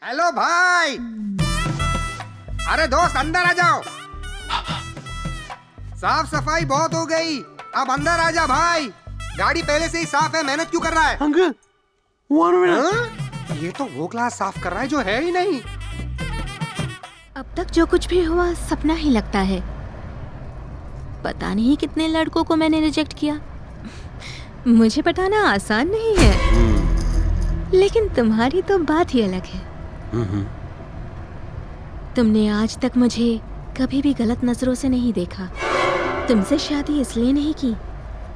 Hello भाई। अरे दोस्त अंदर आ जाओ। साफ सफाई बहुत हो गई, अब अंदर आ जा भाई। गाड़ी पहले से ही साफ है, मेहनत क्यों कर रहा है? Uncle 1 minute. ये तो वो क्लास साफ कर रहा है जो है ही नहीं। अब तक जो कुछ भी हुआ सपना ही लगता है। पता नहीं कितने लड़कों को मैंने रिजेक्ट किया। मुझे पटाना आसान नहीं है, लेकिन तुम्हारी तो बात ही अलग है। तुमने आज तक मुझे कभी भी गलत नजरों से नहीं देखा। तुमसे शादी इसलिए नहीं की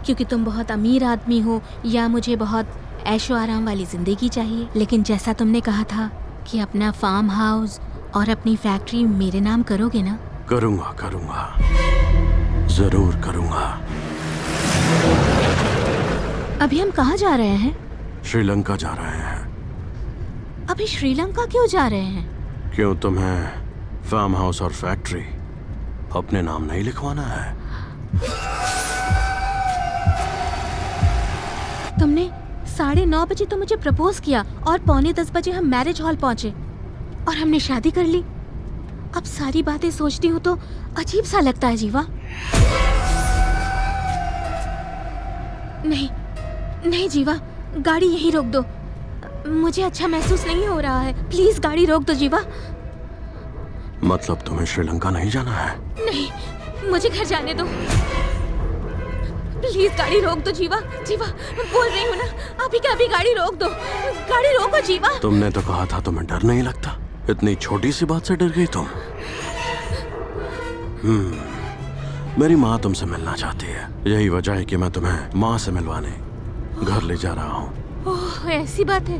क्योंकि तुम बहुत अमीर आदमी हो या मुझे बहुत ऐशो आराम वाली जिंदगी चाहिए, लेकिन जैसा तुमने कहा था कि अपना फार्म हाउस और अपनी फैक्ट्री मेरे नाम करोगे ना? करूंगा करूंगा, जरूर करूंगा। अभी हम कहाँ जा रहे हैं? श्रीलंका जा रहे हैं। अभी श्रीलंका क्यों जा रहे हैं? क्यों, तुम्हें फार्म हाउस और फैक्ट्री अपने नाम नहीं लिखवाना है? तुमने 9:30 बजे तो मुझे प्रपोज किया और 9:45 बजे हम मैरिज हॉल पहुंचे और हमने शादी कर ली। अब सारी बातें सोचती हूँ तो अजीब सा लगता है जीवा। नहीं नहीं जीवा, गाड़ी यहीं रोक दो। मुझे अच्छा महसूस नहीं हो रहा है। प्लीज गाड़ी रोक दो जीवा। मतलब तुम्हें श्रीलंका नहीं जाना है? नहीं, मुझे घर जाने दो। प्लीज गाड़ी रोक दो जीवा। जीवा बोल रही हूँ ना, अभी का अभी गाड़ी रोक दो। गाड़ी रोको जीवा। तुमने तो कहा था तुम्हें डर नहीं लगता। इतनी छोटी सी बात से डर गई तुम। मेरी माँ तुमसे मिलना चाहती है। यही वजह है कि मैं तुम्हें माँ से मिलवाने घर ले जा रहा हूँ। ओह, ऐसी बात है।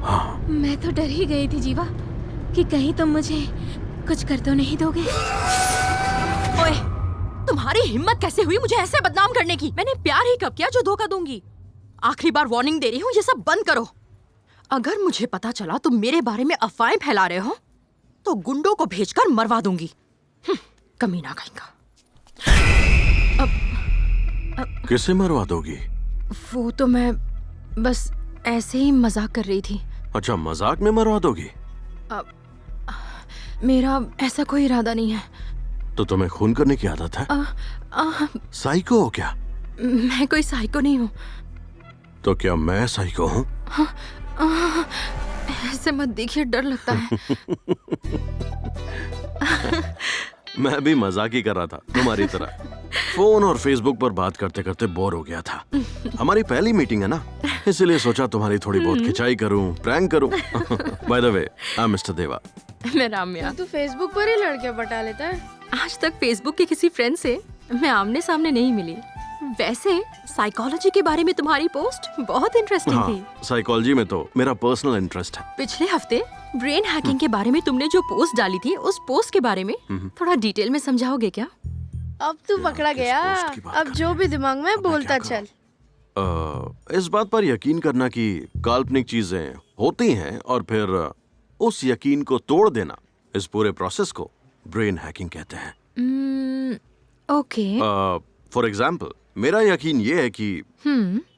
हाँ। मैं तो डर ही गई थी जीवा कि कहीं तुम मुझे कुछ कर तो नहीं दोगे। ओए, तुम्हारी हिम्मत कैसे हुई मुझे ऐसे बदनाम करने की? मैंने प्यार ही कब किया जो धोखा दूंगी? आखिरी बार वार्निंग दे रही हूँ, ये सब बंद करो। अगर मुझे पता चला तुम मेरे बारे में अफवाहें फैला रहे हो तो गुंडों को भेजकर मरवा दूंगी। कमीना कहीं का। किसे मरवा दोगी? वो तो मैं बस ऐसे ही मजाक कर रही थी। अच्छा, मजाक में मरवा दोगी? मेरा ऐसा कोई इरादा नहीं है। तो तुम्हें खून करने की आदत है? साइको हो क्या? मैं कोई साइको नहीं हूँ। तो क्या मैं साइको हूँ? ऐसे मत देखिए, डर लगता है। मैं भी मजाक ही कर रहा था तुम्हारी तरह। फोन और फेसबुक पर बात करते करते बोर हो गया था। हमारी पहली मीटिंग है ना, इसलिए सोचा तुम्हारी थोड़ी बहुत खिंचाई करूं, प्रैंक करूं। By the way, I am mister देवा। मैं राम्या। तू फेसबुक पर ही लड़कियां पटा लेता है। आज तक फेसबुक के किसी फ्रेंड से मैं आमने सामने नहीं मिली। वैसे साइकोलॉजी के बारे में तुम्हारी पोस्ट बहुत इंटरेस्टिंग थी। हाँ, साइकोलॉजी में तो मेरा पर्सनल इंटरेस्ट है। पिछले हफ्ते ब्रेन हैकिंग के बारे में तुमने जो पोस्ट डाली थी, उस पोस्ट के बारे में थोड़ा डिटेल में समझाओगे क्या? अब तू पकड़ा गया। पोस्ट की बात अब जो भी दिमाग में बोलता चल। इस बात पर यकीन करना कि काल्पनिक चीजें होती हैं और फिर उस यकीन को तोड़ देना, इस पूरे प्रोसेस को ब्रेन हैकिंग कहते हैं। ओके। फॉर एग्जाम्पल, मेरा यकीन ये है कि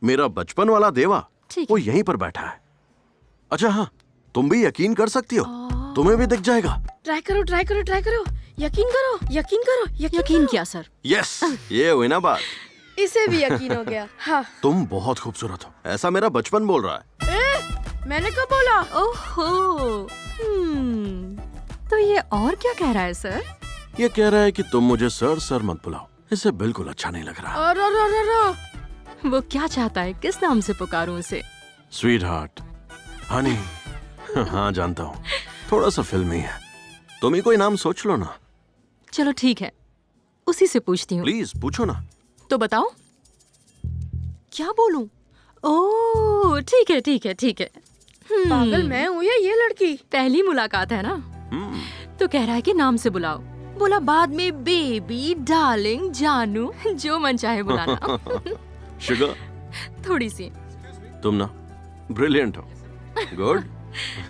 मेरा बचपन वाला देवा ठीक वो यहीं पर बैठा है। अच्छा हाँ, तुम भी यकीन कर सकती हो, तुम्हें भी दिख जाएगा। ट्राई करो, ट्राई करो, ट्राई करो। यकीन करो, यकीन करो, यकीन किया सर। यस, ये हुई ना बात। इसे भी यकीन हो गया। हाँ। तुम बहुत खूबसूरत हो, ऐसा मेरा बचपन बोल रहा है। मैंने कब बोला? ओहो। तो ये और क्या कह रहा है सर? ये कह रहा है कि तुम मुझे सर सर मत बुलाओ, इसे बिल्कुल अच्छा नहीं लग रहा। और वो क्या चाहता है? किस नाम से पुकारूं उसे? Sweet heart, Honey. हाँ जानता हूँ, थोड़ा सा फिल्मी है। तुम ही कोई नाम सोच लो ना। चलो ठीक है, उसी से पूछती हूँ। प्लीज पूछो ना। तो बताओ क्या बोलूं? ओह ठीक है ठीक है ठीक है। पागल मैं हूँ या ये लड़की? पहली मुलाकात है ना, तो कह रहा है कि नाम से बुलाओ। बोला बाद में बेबी, डार्लिंग, जानू, जो मन चाहे बुलाना। शुगर, थोड़ी सी। तुम ना ब्रिलियंट हो। गुड।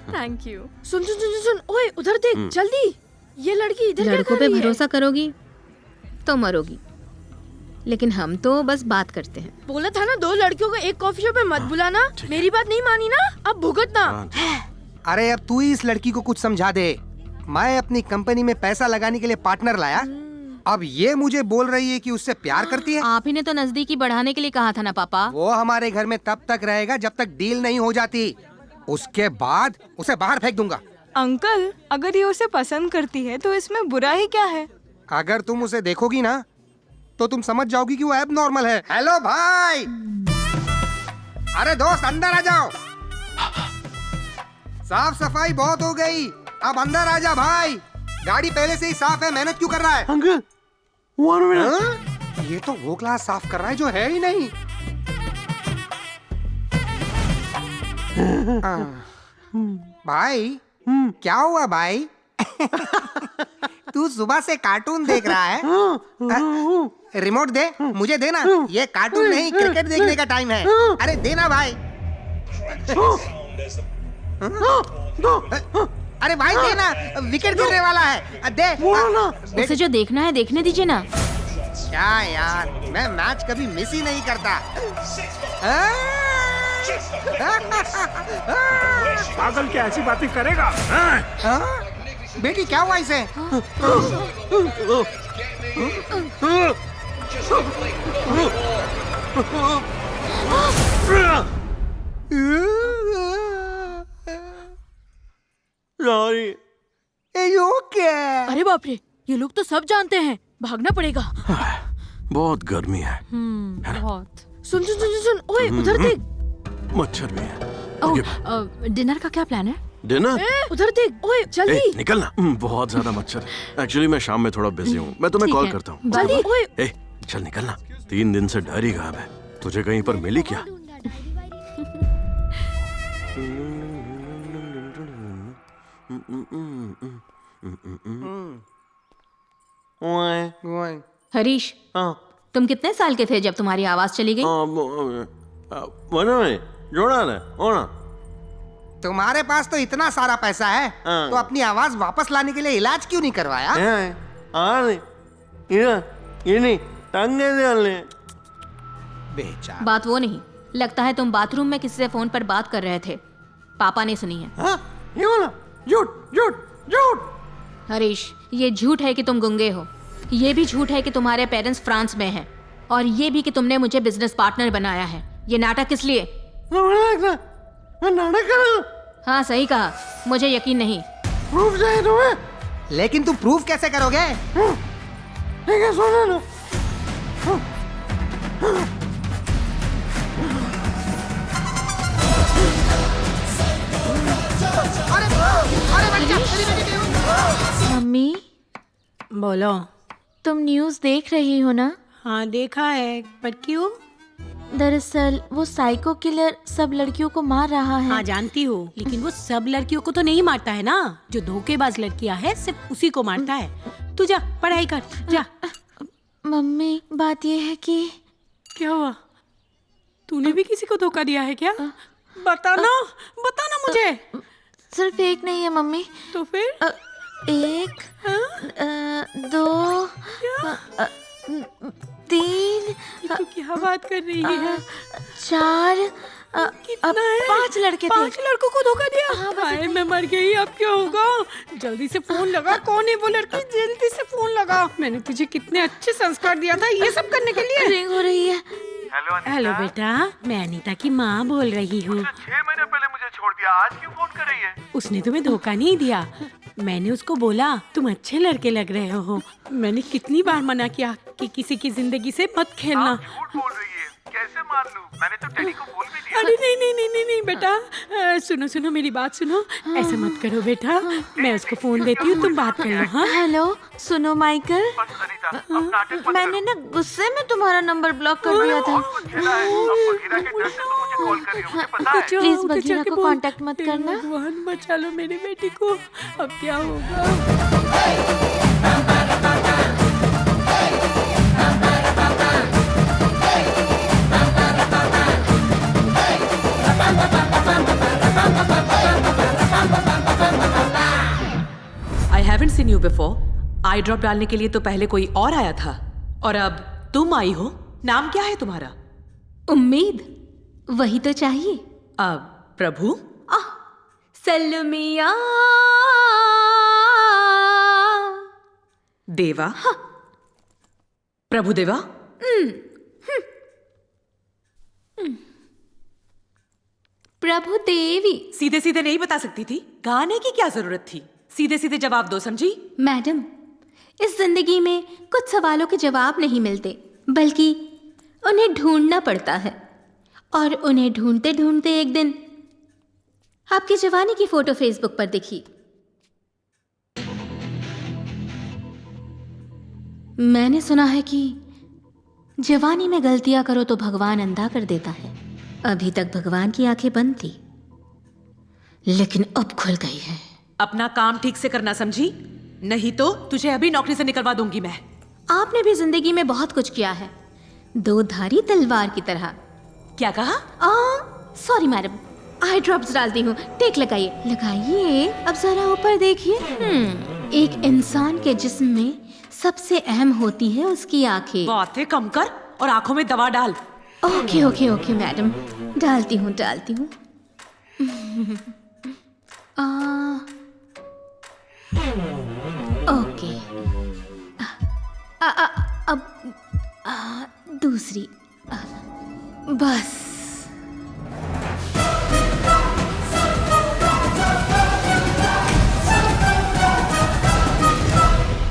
Thank you. सुन सुन सुन सुन, ओए उधर देख जल्दी। ये लड़की इधर क्या लड़कों कर पे रही है? भरोसा करोगी तो मरोगी, लेकिन हम तो बस बात करते हैं। बोला था ना 2 लड़कियों को एक कॉफी शॉप में मत बुलाना। मेरी बात नहीं मानी ना, अब भुगतना। अरे अब तू ही इस लड़की को कुछ समझा दे। मैं अपनी कंपनी में पैसा लगाने के लिए पार्टनर लाया, अब ये मुझे बोल रही है कि उससे प्यार करती है। आप ही ने तो नजदीकी बढ़ाने के लिए कहा था ना पापा। वो हमारे घर में तब तक रहेगा जब तक डील नहीं हो जाती, उसके बाद उसे बाहर फेंक दूंगा। अंकल, अगर ये उसे पसंद करती है तो इसमें बुरा ही क्या है? अगर तुम उसे देखोगी ना तो तुम समझ जाओगी कि वो एब नॉर्मल है। हेलो भाई, अरे दोस्त अंदर आ जाओ। साफ सफाई बहुत हो गई, अब अंदर आ जा भाई। गाड़ी पहले से ही साफ है, मेहनत क्यों कर रहा है? Uncle 1 minute. हाँ? ये तो वो क्लास साफ कर रहा है जो है ही नहीं। भाई क्या हुआ भाई? तू सुबह से कार्टून देख रहा है? रिमोट दे, मुझे देना। ये कार्टून नहीं, क्रिकेट देखने का टाइम है। अरे देना भाई। अरे भाई देना, विकेट गिरने वाला है। दे। उसे जो देखना है देखने दीजिए ना। क्या यार, मैं मैच कभी मिस ही नहीं करता। पागल क्या ऐसी बातें करेगा? बेटी क्या हुआ इसे? अरे बाप रे, ये लोग तो सब जानते हैं, भागना पड़ेगा। बहुत गर्मी है। बहुत। सुन सुन सुन सुन, ओए उधर देख। मच्छर भी है। ओह, डिनर का क्या प्लान है? डिनर? उधर देख, ओए जल्दी। निकलना। बहुत ज्यादा मच्छर है। एक्चुअली मैं शाम में थोड़ा बिजी हूँ, मैं तुम्हें ठीक कॉल है। करता हूँ। जल्दी ओए। ए, चल निकलना। 3 दिन से डर ही गायब है। तुझे कहीं पर मिली क्या? हरीश, तुम कितने साल के थे जब तुम्हारी आवाज चली गई? तुम्हारे पास तो इतना सारा पैसा है, तो अपनी आवाज वापस लाने के लिए इलाज क्यों नहीं करवाया? बेचारा। बात वो नहीं, लगता है तुम बाथरूम में किसी से फोन पर बात कर रहे थे। पापा ने सुनी है। हरीश, ये झूठ है कि तुम गुंगे हो, ये भी झूठ है कि तुम्हारे पेरेंट्स फ्रांस में हैं, और ये भी कि तुमने मुझे बिजनेस पार्टनर बनाया है। ये नाटक किस लिए? हाँ सही कहा, मुझे यकीन नहीं। प्रूफ चाहिए तुम्हें? लेकिन तुम प्रूफ कैसे करोगे? मम्मी बोलो। तुम न्यूज़ देख रही हो ना? हाँ देखा है, पर क्यों? दरअसल वो साइको किलर सब लड़कियों को मार रहा है। हाँ जानती हूँ, लेकिन वो सब लड़कियों को तो नहीं मारता है ना। जो धोखेबाज लड़कियाँ है सिर्फ उसी को मारता है। तू जा पढ़ाई कर, जा। मम्मी बात ये है कि क्या हुआ? तूने भी किसी को धोखा दिया है क्या? बताना मुझे। सिर्फ एक नहीं है मम्मी। तो फिर? 1 2 3 तू क्या बात कर रही है? 4 कितना है? 5 लड़के थे। 5 लड़कों को धोखा दिया? हाँ, बस हाय, मैं मर गई। अब क्या होगा? जल्दी से फोन लगा। कौन है वो लड़की? जल्दी से फोन लगा। मैंने तुझे कितने अच्छे संस्कार दिया था ये सब करने के लिए। रिंग हो रही है। हेलो बेटा, मैं अनीता की माँ बोल रही हूँ। 6 महीने पहले मुझे छोड़ दिया, आज क्यों फोन कर रही है? उसने तुम्हें धोखा नहीं दिया। मैंने उसको बोला तुम अच्छे लड़के लग रहे हो। मैंने कितनी बार मना किया कि किसी की जिंदगी से मत खेलना। झूठ बोल रही है, कैसे मान लूं? मैंने तो टेडी को बोल भी दिया। अरे नहीं बेटा, सुनो मेरी बात सुनो। ऐसा मत करो बेटा, मैं उसको फोन देती हूँ, तुम बात कर लो। हाँ हेलो, सुनो माइकल, बस अनीता, अब नाटक मत मैंने ना गुस्से में तुम्हारा नंबर ब्लॉक कर दिया था। करो। खेला है, अब बघीरा के डर से तुम मुझे कॉल कर रही हो, मुझे पता है। प्लीज उधर बघीरा जाके को बोल। कांटेक्ट मत हे करना। भगवान बचा लो मेरी बेटी को। अब क्या होगा? I haven't seen you before. I drop डालने के लिए तो पहले कोई और आया था, और अब तुम आई हो। नाम क्या है तुम्हारा? उम्मीद, वही तो चाहिए। अब प्रभु? सलमिया देवा। प्रभु देवा। प्रभु देवी। सीधे सीधे नहीं बता सकती थी? गाने की क्या जरूरत थी? सीधे सीधे जवाब दो, समझी? मैडम, इस जिंदगी में कुछ सवालों के जवाब नहीं मिलते, बल्कि उन्हें ढूंढना पड़ता है। और उन्हें ढूंढते ढूंढते एक दिन आपकी जवानी की फोटो फेसबुक पर दिखी। मैंने सुना है कि जवानी में गलतियां करो तो भगवान अंधा कर देता है। अभी तक भगवान की आंखें बंद थी, लेकिन अब खुल गई है। अपना काम ठीक से करना, समझी? नहीं तो तुझे अभी नौकरी से निकलवा दूंगी मैं। आपने भी जिंदगी में बहुत कुछ किया है, दो धारी तलवार की तरह। क्या कहा? सॉरी मैडम, आई ड्रॉप्स डालती हूँ। टेक लगाइए, लगाइए। अब जरा ऊपर देखिए। एक इंसान के जिस्म में सबसे अहम होती है उसकी आंखें। बातें कम कर और आंखों में दवा डाल। ओके ओके ओके मैडम, डालती हूँ डालती हूँ। ओके। अब दूसरी। बस।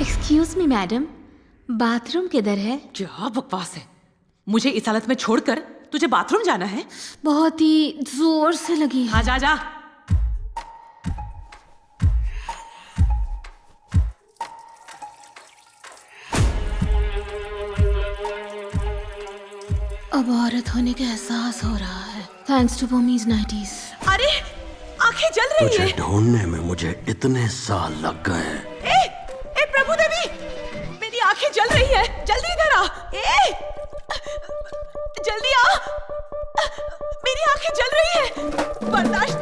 एक्सक्यूज मी मैडम, बाथरूम किधर है? क्या बकवास है? मुझे इस हालत में छोड़कर तुझे बाथरूम जाना है? बहुत ही जोर से लगी है। हाँ, जा जा। अब औरत होने का एहसास हो रहा है, थैंक्स टू बोमीज नाइटीज। अरे आंखें जल रही तुझे है। ढूंढने में मुझे इतने साल लग गए। ए प्रभु देवी, मेरी आंखें जल रही है, जल्दी इधर आ। जल्दी आ, मेरी आंखें जल रही है, बर्दाश्त